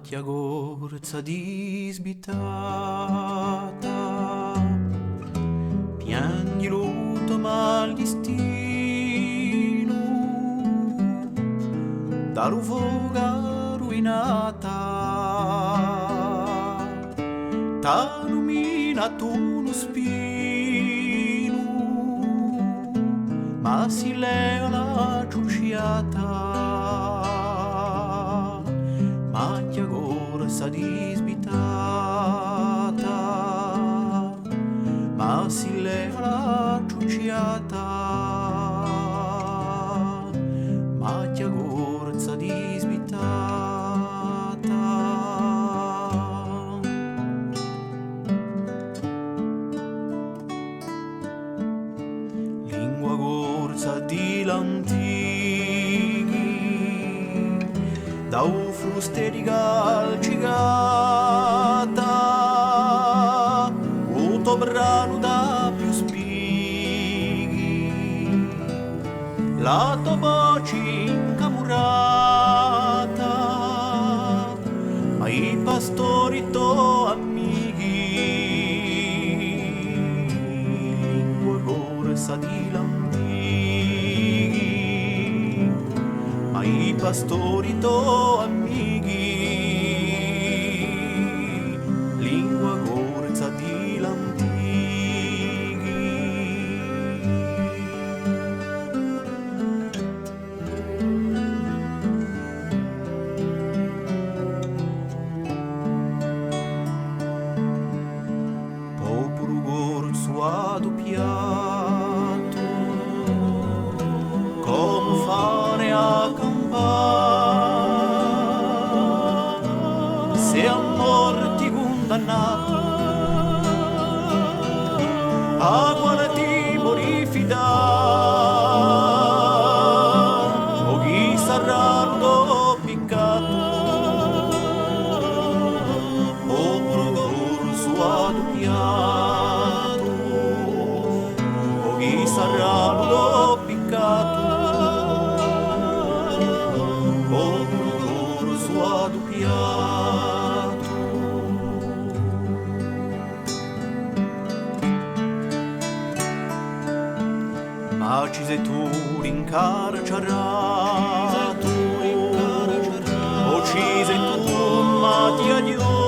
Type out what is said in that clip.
Mattia gorza disbitata, piangi lutto mal destino, dallo foga ruinata, t'ha nominato uno spino, ma si leva la ciusciata. Mattia gorza disbitata, ma si leva la ciucciata. Mattia gorza disbitata. Lingua gorza di l'antichi, da un fruste di calcigata, uto brano da più spighi, la tua voce incamurata, ma i pastori to amici, lingua gorsa di l'antichi, ma i pastori to amici, lingua gorza di l'antichi. Popolo gorzo adoppiato, come fare a campare, se a morti condannato, a quale ti morifidare, o chi saranno piccato, popolo gorzo adoppiato, o chi saranno piccato, popolo gorzo adoppiato. Ma ci sei tu incarcerato, o ci sei tu Mattia Dio,